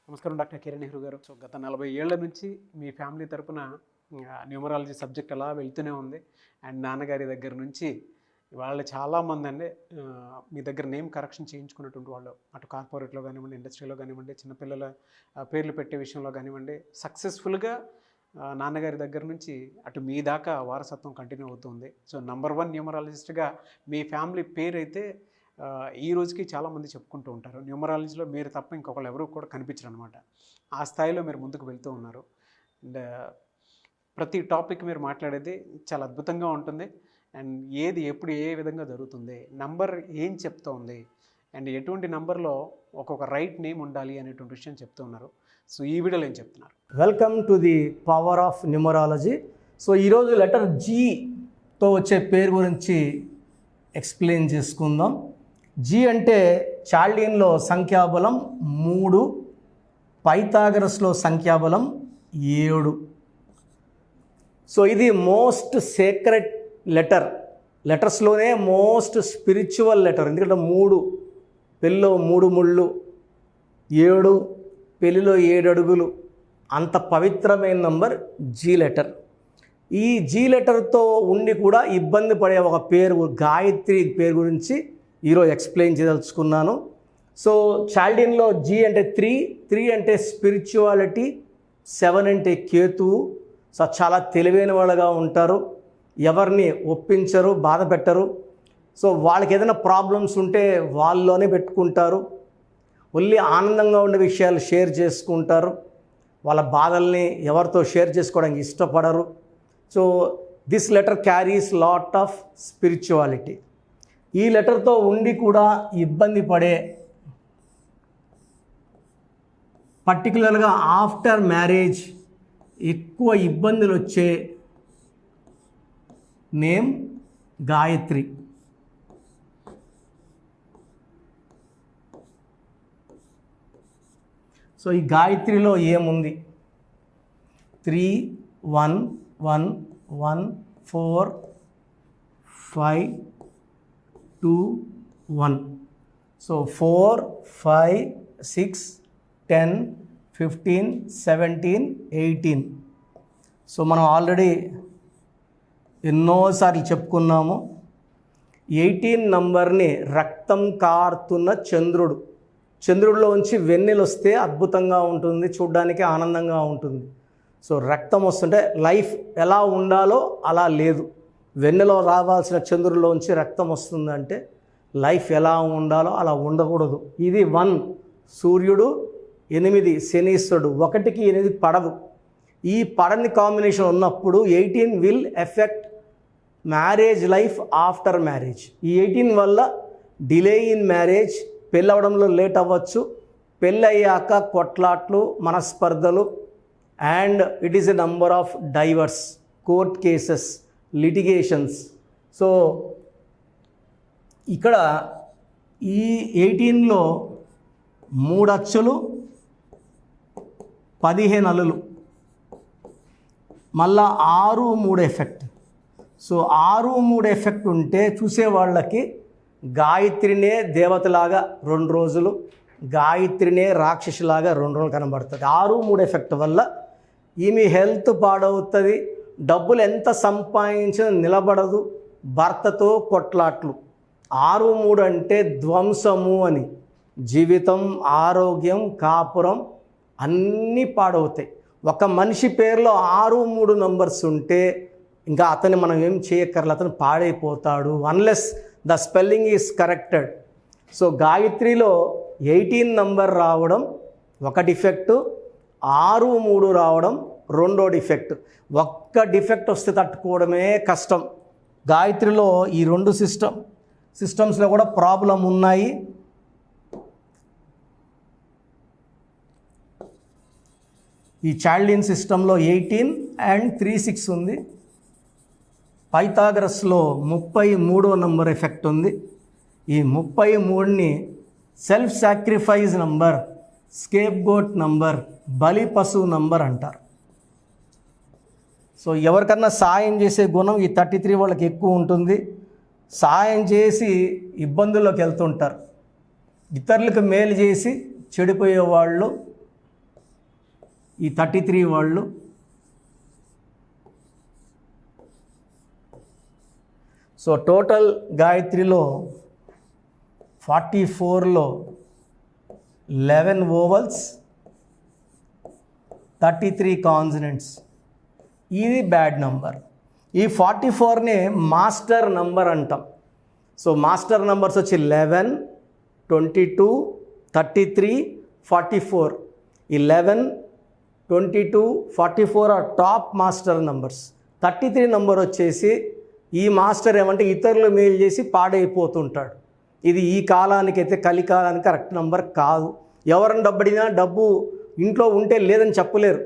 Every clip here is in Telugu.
నమస్కారం డాక్టర్ కిరణ్ నెహ్రూ గారు. సో గత 40 ఏళ్ల నుంచి మీ ఫ్యామిలీ తరపున న్యూమరాలజీ సబ్జెక్ట్ అలా వెళ్తూనే ఉంది. అండ్ నాన్నగారి దగ్గర నుంచి వాళ్ళు చాలామంది అండి మీ దగ్గర నేమ్ కరెక్షన్ చేయించుకున్నటువంటి వాళ్ళు, అటు కార్పొరేట్లో కానివ్వండి, ఇండస్ట్రీలో కానివ్వండి, చిన్నపిల్లల పేర్లు పెట్టే విషయంలో కానివ్వండి, సక్సెస్ఫుల్గా నాన్నగారి దగ్గర నుంచి అటు మీ దాకా వారసత్వం కంటిన్యూ అవుతుంది. సో నంబర్ 1 న్యూమరాలజిస్ట్గా మీ ఫ్యామిలీ పేరు అయితే ఈ రోజుకి చాలామంది చెప్పుకుంటూ ఉంటారు. న్యూమరాలజీలో మీరు తప్ప ఇంకొకళ్ళు ఎవరు కూడా కనిపించరు అనమాట. ఆ స్థాయిలో మీరు ముందుకు వెళ్తూ ఉన్నారు. అండ్ ప్రతి టాపిక్ మీరు మాట్లాడేది చాలా అద్భుతంగా ఉంటుంది. అండ్ ఏది ఎప్పుడు ఏ విధంగా జరుగుతుంది, నంబర్ ఏం చెప్తోంది, అండ్ ఎటువంటి నంబర్లో ఒక్కొక్క రైట్ నేమ్ ఉండాలి అనేటువంటి విషయం చెప్తూ ఉన్నారు. సో ఈ వీడియోలో ఏం చెప్తున్నారు? Welcome to the power of numerology. So ఈరోజు లెటర్ జీతో వచ్చే పేరు గురించి ఎక్స్ప్లెయిన్ చేసుకుందాం. జీ అంటే చాల్డియన్లో సంఖ్యాబలం 3, పైథాగరస్లో సంఖ్యాబలం 7. సో ఇది మోస్ట్ సేక్రెడ్ లెటర్స్లోనే మోస్ట్ స్పిరిచువల్ లెటర్. ఎందుకంటే 3 పెళ్ళిలో 3 ముళ్ళు, 7 పెళ్ళిలో 7 అడుగులు, అంత పవిత్రమైన నంబర్ జీ లెటర్. ఈ జీ లెటర్తో ఉండి కూడా ఇబ్బంది పడే ఒక పేరు గాయత్రి పేరు గురించి ఈరోజు ఎక్స్ప్లెయిన్ చేయదలుచుకున్నాను. సో చాల్డియన్లో జీ అంటే 3 అంటే స్పిరిచువాలిటీ, 7 అంటే కేతువు. సో చాలా తెలివైన వాళ్ళగా ఉంటారు, ఎవరిని ఒప్పించరు, బాధ పెట్టరు. సో వాళ్ళకి ఏదైనా ప్రాబ్లమ్స్ ఉంటే వాళ్ళలోనే పెట్టుకుంటారు. ఓన్లీ ఆనందంగా ఉండే విషయాలు షేర్ చేసుకుంటారు, వాళ్ళ బాధల్ని ఎవరితో షేర్ చేసుకోవడానికి ఇష్టపడరు. So this letter carries lot of spirituality. ఈ లెటర్తో ఉండి కూడా ఇబ్బంది పడే, పర్టికులర్గా ఆఫ్టర్ మ్యారేజ్ ఎక్కువ ఇబ్బందులు వచ్చే నేమ్ గాయత్రి. సో ఈ గాయత్రిలో ఏముంది? 3 1 1 1 4 5 2 1. సో 4 5 6 10 15 17 18. సో మనం ఆల్రెడీ ఎన్నోసార్లు చెప్పుకున్నాము. 18 నంబర్ని రక్తం కారుతున్న చంద్రుడిలో ఉంచి వెన్నెలు వస్తే అద్భుతంగా ఉంటుంది, చూడ్డానికి ఆనందంగా ఉంటుంది. సో రక్తం వస్తుంటే లైఫ్ ఎలా ఉండాలో అలా లేదు. వెన్నెలో రావాల్సిన చంద్రుడిలోంచి రక్తం వస్తుందంటే లైఫ్ ఎలా ఉండాలో అలా ఉండకూడదు. ఇది 1 సూర్యుడు, 8 శనీశ్వరుడు, 1కి 8 పడదు. ఈ పడని కాంబినేషన్ ఉన్నప్పుడు 18 will effect marriage life after marriage. ఈ 18 వల్ల డిలే ఇన్ మ్యారేజ్, పెళ్ళి అవ్వడంలో లేట్ అవ్వచ్చు, పెళ్ళి అయ్యాక కొట్లాట్లు, మనస్పర్ధలు, and it is a number of divorce, court cases, litigations. So ఇక్కడ ఈ 18లో 3 అచ్చులు, 15 అల్లులు, మళ్ళా 6 3 ఎఫెక్ట్. సో 6 3 ఎఫెక్ట్ ఉంటే చూసేవాళ్ళకి గాయత్రినే దేవతలాగా 2 రోజులు, గాయత్రినే రాక్షసిలాగా 2 రోజులు కనబడుతుంది. 6 3 ఎఫెక్ట్ వల్ల ఈమె హెల్త్ పాడవుతుంది, డబ్బులు ఎంత సంపాదించినా నిలబడదు, భర్తతో కొట్లాట్లు. 6 3 అంటే ధ్వంసము అని. జీవితం, ఆరోగ్యం, కాపురం అన్నీ పాడవుతాయి. ఒక మనిషి పేరులో 6 3 నంబర్స్ ఉంటే ఇంకా అతన్ని మనం ఏం చేయక్కర్లేదు, అతను పాడైపోతాడు, unless the spelling is corrected. So గాయత్రిలో 18 నంబర్ రావడం ఒక డిఫెక్టు, 6 3 రావడం రెండో డిఫెక్ట్. ఒక్క డిఫెక్ట్ వస్తే తట్టుకోవడమే కష్టం. గాయత్రిలో ఈ 2 సిస్టమ్స్లో కూడా ప్రాబ్లం ఉన్నాయి. ఈ చాల్డియన్ సిస్టంలో 18 అండ్ 3 6 ఉంది. పైథాగరస్లో 33వ నంబర్ ఎఫెక్ట్ ఉంది. ఈ 33ని self sacrifice number, scapegoat number, బలి పశువు నంబర్ అంటారు. సో ఎవరికన్నా సాయం చేసే గుణం ఈ 33 వాళ్ళకి ఎక్కువ ఉంటుంది. సాయం చేసి ఇబ్బందుల్లోకి వెళ్తుంటారు, ఇతరులకు మేలు చేసి చెడిపోయేవాళ్ళు ఈ 33 వాళ్ళు. సో టోటల్ గాయత్రిలో 44లో 11 వోవల్స్, 33 కాన్సనెంట్స్. ఇది బ్యాడ్ నంబర్. ఈ 44నే మాస్టర్ నంబర్ అంటాం. సో మాస్టర్ నంబర్స్ వచ్చి 11, 22, 33, 44. 11, 22, 44 are top master numbers. 33 number వచ్చేసి ఈ మాస్టర్ ఏమంటే ఇతరులు మేలు చేసి పాడైపోతుంటాడు. ఇది ఈ కాలానికైతే కలికాలానికి కరెక్ట్ నంబర్ కాదు. ఎవరిని డబ్బడినా డబ్బు ఇంట్లో ఉంటే లేదని చెప్పలేరు.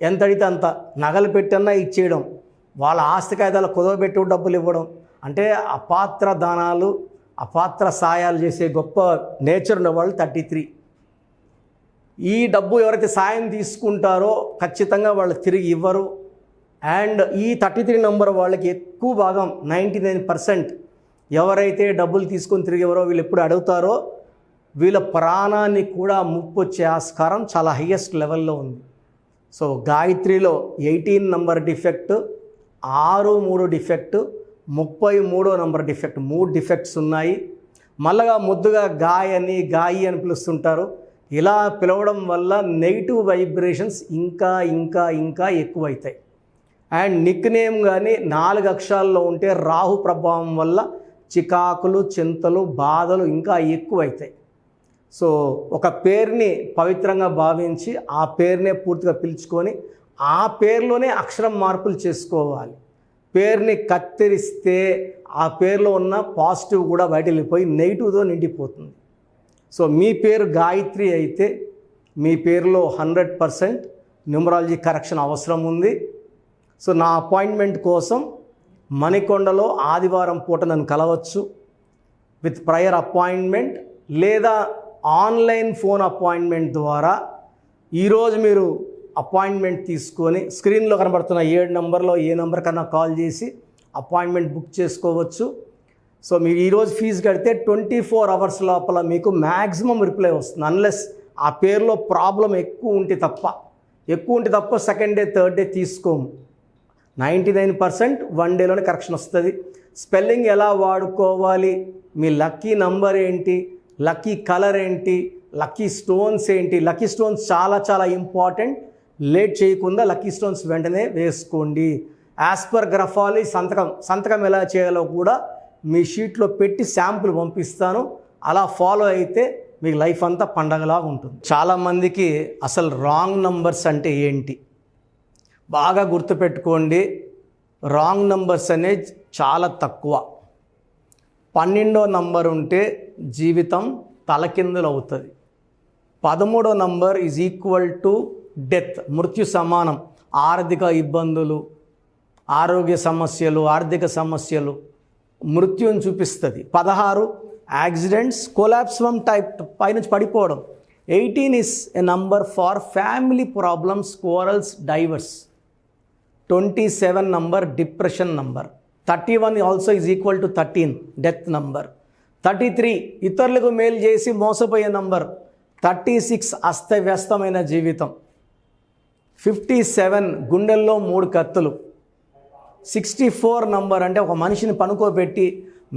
ఎంత అడిగితే అంత నగలు పెట్టన్నా ఇచ్చేయడం, వాళ్ళ ఆస్తి కాయిదాలు కుదవబెట్టి డబ్బులు ఇవ్వడం, అంటే అపాత్ర దానాలు, అపాత్ర సాయాలు చేసే గొప్ప నేచర్ ఉన్నవాళ్ళు 33. ఈ డబ్బు ఎవరైతే సాయం తీసుకుంటారో ఖచ్చితంగా వాళ్ళు తిరిగి ఇవ్వరు. అండ్ ఈ 33 నెంబర్ వాళ్ళకి ఎక్కువ భాగం 99% ఎవరైతే డబ్బులు తీసుకొని తిరిగి ఎవరో వీళ్ళు ఎప్పుడు అడుగుతారో వీళ్ళ ప్రాణాన్ని కూడా ముప్పు వచ్చే ఆస్కారం చాలా హైయెస్ట్ లెవెల్లో ఉంది. సో గాయత్రిలో 18 number defect, 63 defect, 33 number defect, 3 defects ఉన్నాయి. మళ్ళగా ముద్దుగా గాయి అని పిలుస్తుంటారు. ఇలా పిలవడం వల్ల నెగిటివ్ వైబ్రేషన్స్ ఇంకా ఇంకా ఇంకా ఎక్కువైతాయి. అండ్ నిక్ నేమ్ కానీ 4 అక్షరాల్లో ఉంటే రాహు ప్రభావం వల్ల చికాకులు, చింతలు, బాధలు ఇంకా ఎక్కువైతాయి. సో ఒక పేరుని పవిత్రంగా భావించి ఆ పేరునే పూర్తిగా పిలుచుకొని ఆ పేరులోనే అక్షరం మార్పులు చేసుకోవాలి. పేరుని కత్తిరిస్తే ఆ పేరులో ఉన్న పాజిటివ్ కూడా బయట వెళ్ళిపోయి నెగిటివ్తో నిండిపోతుంది. సో మీ పేరు గాయత్రి అయితే మీ పేరులో 100% న్యూమరాలజీ కరెక్షన్ అవసరం ఉంది. సో నా అపాయింట్మెంట్ కోసం మణికొండలో ఆదివారం పూట నన్ను కలవచ్చు విత్ ప్రయర్ అపాయింట్మెంట్, లేదా ఆన్లైన్ ఫోన్ అపాయింట్మెంట్ ద్వారా ఈరోజు మీరు అపాయింట్మెంట్ తీసుకొని స్క్రీన్లో కనబడుతున్న 7 నెంబర్లో ఏ నెంబర్ కన్నా కాల్ చేసి అపాయింట్మెంట్ బుక్ చేసుకోవచ్చు. సో మీరు ఈరోజు ఫీజు కడితే 24 అవర్స్ లోపల మీకు మ్యాక్సిమం రిప్లై వస్తుంది. అన్లెస్ ఆ పేరులో ప్రాబ్లం ఎక్కువ ఉంటే తప్ప సెకండ్ డే థర్డ్ డే తీసుకోము. 99% 1 డేలోనే కరెక్షన్ వస్తుంది. స్పెల్లింగ్ ఎలా వాడుకోవాలి, మీ లక్కీ నంబర్ ఏంటి, లక్కీ కలర్ ఏంటి, లక్కీ స్టోన్స్ ఏంటి. లక్కీ స్టోన్స్ చాలా చాలా ఇంపార్టెంట్. లేట్ చేయకుండా లక్కీ స్టోన్స్ వెంటనే వేసుకోండి. యాజ్ పర్ గ్రఫాలజీ సంతకం ఎలా చేయాలో కూడా మీ షీట్లో పెట్టి శాంపుల్ పంపిస్తాను. అలా ఫాలో అయితే మీకు లైఫ్ అంతా పండగలాగా ఉంటుంది. చాలామందికి అసలు రాంగ్ నంబర్స్ అంటే ఏంటి బాగా గుర్తుపెట్టుకోండి. రాంగ్ నంబర్స్ అనేది చాలా తక్కువ. 12వ నంబర్ ఉంటే జీవితం తలకిందులు అవుతుంది. 13వ number is equal to death, మృత్యు సమానం. ఆర్థిక ఇబ్బందులు, ఆరోగ్య సమస్యలు, ఆర్థిక సమస్యలు మృత్యుని చూపిస్తుంది. 16 యాక్సిడెంట్స్, కొలాప్స్ ఫ్రమ్ టైప్ పైనుంచి పడిపోవడం. 18 is a number far family problems, quarrels, divorce. 27 number depression number. 31 also is equal to 13 death number. 33 ఇతరులకు మేలు చేసి మోసపోయే నంబర్. 36 అస్తవ్యస్తమైన జీవితం. 57 గుండెల్లో 3 కత్తులు. 64 నంబర్ అంటే ఒక మనిషిని పనుకోబెట్టి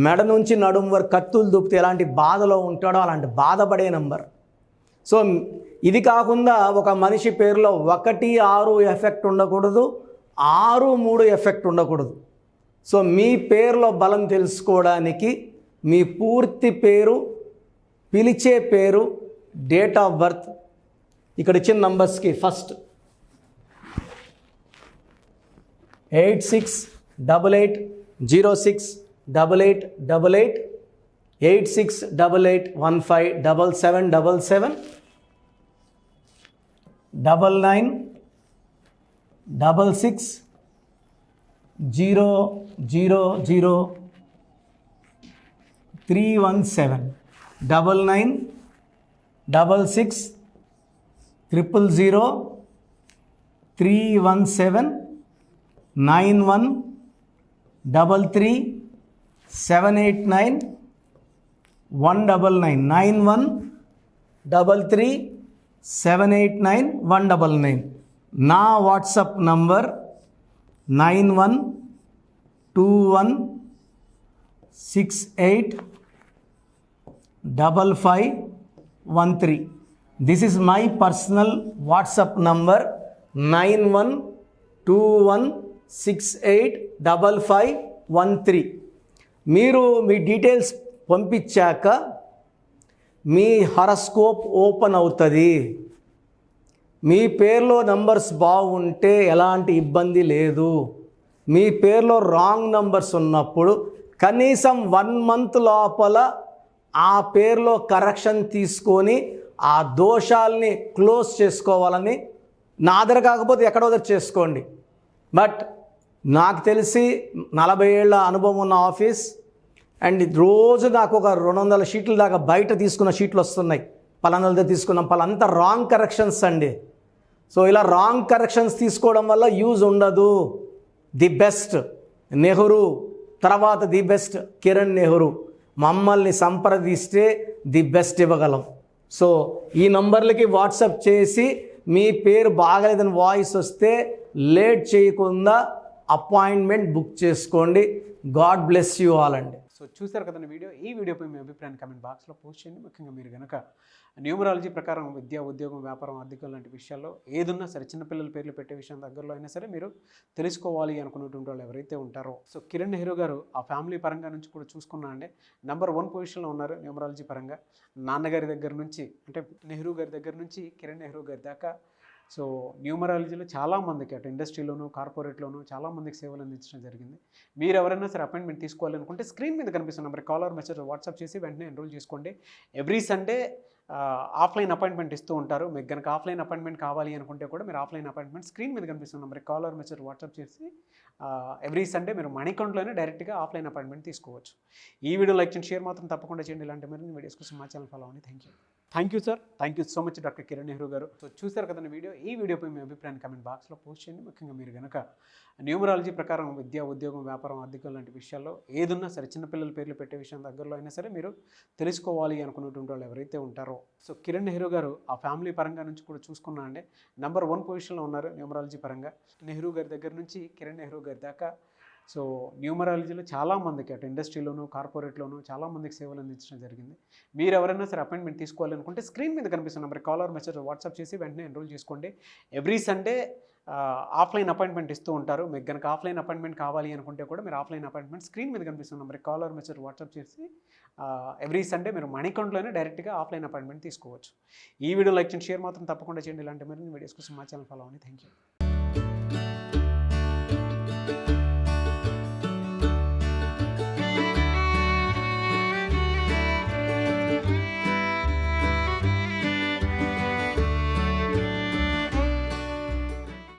మెడ నుంచి నడుము వరకు కత్తులు దూపితే ఎలాంటి బాధలో ఉంటాడో అలాంటి బాధపడే నంబర్. సో ఇది కాకుండా ఒక మనిషి పేరులో 1, 6 ఎఫెక్ట్ ఉండకూడదు, 6, 3 ఎఫెక్ట్ ఉండకూడదు. సో మీ పేరులో బలం తెలుసుకోవడానికి మీ పూర్తి పేరు, పిలిచే పేరు, డేట్ ఆఫ్ బర్త్, ఇక్కడ ఇచ్చిన నంబర్స్కి ఫస్ట్ 8688068888, 8688157777, 9966000317, 9966000317, 9133789199, 9133789199. నా WhatsApp number 9121685513. This is my personal WhatsApp number 9121685513. మీరు మీ డీటెయిల్స్ పంపించాక మీ హరస్కోప్ ఓపెన్ అవుతుంది. మీ పేరులో నంబర్స్ బాగుంటే ఎలాంటి ఇబ్బంది లేదు. మీ పేరులో రాంగ్ నంబర్స్ ఉన్నప్పుడు కనీసం 1 month లోపల ఆ పేరులో కరెక్షన్ తీసుకొని ఆ దోషాల్ని క్లోజ్ చేసుకోవాలని, నా దగ్గర కాకపోతే ఎక్కడో దగ్గర చేసుకోండి. బట్ నాకు తెలిసి 40 ఏళ్ళ అనుభవం ఉన్న ఆఫీస్ అండ్ రోజు నాకు ఒక 200 షీట్ల దాకా బయట తీసుకున్న షీట్లు వస్తున్నాయి. పలానాలతో తీసుకున్నాం, పలాంతా రాంగ్ కరెక్షన్స్ అండి. సో ఇలా రాంగ్ కరెక్షన్స్ తీసుకోవడం వల్ల యూజ్ ఉండదు. ది బెస్ట్ నెహ్రూ, తర్వాత ది బెస్ట్ కిరణ్ నెహ్రూ, మమ్మల్ని సంప్రదిస్తే ది బెస్ట్ ఇవ్వగలం. సో ఈ నంబర్లకి వాట్సాప్ చేసి మీ పేరు బాగలేదని వాయిస్ వస్తే లేట్ చేయకుండా అపాయింట్మెంట్ బుక్ చేసుకోండి. గాడ్ బ్లెస్ యూ ఆల్ అండి. సో చూసారు కదండి వీడియో. ఈ వీడియోపై మీ అభిప్రాయాన్ని కామెంట్ బాక్స్లో పోస్ట్ చేయండి. ముఖ్యంగా మీరు కనుక న్యూమరాలజీ ప్రకారం విద్య, ఉద్యోగం, వ్యాపారం, ఆర్థికం లాంటి విషయాల్లో ఏదున్నా సరే, చిన్నపిల్లల పేర్లు పెట్టే విషయం దగ్గరలో అయినా సరే మీరు తెలుసుకోవాలి అనుకున్నటువంటి వాళ్ళు ఎవరైతే ఉంటారో, సో కిరణ్ నెహ్రూ గారు ఆ ఫ్యామిలీ పరంగా నుంచి కూడా చూసుకున్నా అండి నెంబర్ 1 పొజిషన్లో ఉన్నారు న్యూమరాలజీ పరంగా. నాన్నగారి దగ్గర నుంచి, అంటే నెహ్రూ గారి దగ్గర నుంచి కిరణ్ నెహ్రూ గారి దాకా సో న్యూమరాలజీలో చాలామందికి అటు ఇండస్ట్రీలోను, కార్పొరేట్లోను చాలామందికి సేవలు అందించడం జరిగింది. మీరు ఎవరైనా సరే అపాయింట్మెంట్ తీసుకోవాలనుకుంటే స్క్రీన్ మీద కనిపిస్తున్న నెంబర్ కాలర్ మెసేజ్ వాట్సాప్ చేసి వెంటనే ఎన్రోల్ చేసుకోండి. ఎవ్రీ సండే ఆఫ్లైన్ అపాయింట్మెంట్ ఇస్తూ ఉంటారు. మీకు కనుక ఆఫ్లైన్ అపాయింట్మెంట్ కావాలి అనుకుంటే కూడా మీరు ఆఫ్లైన్ అపాయింట్మెంట్ స్క్రీన్ మీద కనిపిస్తున్న నెంబర్ కాలర్ మెసేజ్ వాట్సాప్ చేసి ఎవ్రీ సండే మీరు మణికంట్లోనే డైరెక్ట్గా ఆఫ్లైన్ అపాయింట్మెంట్ తీసుకోవచ్చు. ఈ వీడియో లైక్ చేయండి, షేర్ మాత్రం తప్పకుండా చేయండి. ఇలాంటి మరిన్ని వీడియోస్ కోసం మా ఛానల్ ఫాలో అవ్వండి. Thank you sir. Thank you so much doctor Kiran Nehru గారు. సో చూసారు కదండి వీడియో. ఈ వీడియోపై మీ అభిప్రాయాన్ని కామెంట్ బాక్స్లో పోస్ట్ చేయండి. ముఖ్యంగా మీరు కనుక న్యూమరాలజీ ప్రకారం విద్య, ఉద్యోగం, వ్యాపారం, ఆర్థికం లాంటి విషయాల్లో ఏదున్నా సరే, చిన్నపిల్లల పేర్లు పెట్టే విషయం దగ్గరలో అయినా సరే మీరు తెలుసుకోవాలి అనుకున్నటువంటి వాళ్ళు ఎవరైతే ఉంటారో, సో కిరణ్ నెహ్రూ గారు ఆ ఫ్యామిలీ పరంగా నుంచి కూడా చూసుకున్నా అండి నెంబర్ 1 పొజిషన్లో ఉన్నారు న్యూమరాలజీ పరంగా. నెహ్రూ గారి దగ్గర నుంచి కిరణ్ నెహ్రూ గారి దాకా సో న్యూమరాలజీలో చాలామందికి అటు ఇండస్ట్రీలోను, కార్పొరేట్లోను చాలామందికి సేవలు అందించడం జరిగింది. మీరు ఎవరైనా సరే అపాయింట్మెంట్ తీసుకోవాలనుకుంటే స్క్రీన్ మీద కనిపిస్తున్న నెంబర్ కాలర్ మెసేజ్ వాట్సాప్ చేసి వెంటనే ఎన్రోల్ చేసుకోండి. ఎవ్రీ సండే ఆఫ్లైన్ అపాయింట్మెంట్ ఇస్తూ ఉంటారు. మీకు కనుక ఆఫ్లైన్ అపాయింట్మెంట్ కావాలి అనుకుంటే కూడా మీరు ఆఫ్లైన్ అపాయింట్మెంట్ స్క్రీన్ మీద కనిపిస్తున్న నెంబర్ కాలర్ మెసేజ్ వాట్సాప్ చేసి ఎవ్రీ సండే మీరు మణికంట్లోనే డైరెక్ట్గా ఆఫ్లైన్ అపాయింట్మెంట్ తీసుకోవచ్చు. ఈ వీడియో లైక్ చేయండి, షేర్ మాత్రం తప్పకుండా చేయండి. ఇలాంటి మరిన్ని వీడియోస్ కోసం మా ఛానల్ ఫాలో అవ్వండి. Thank you.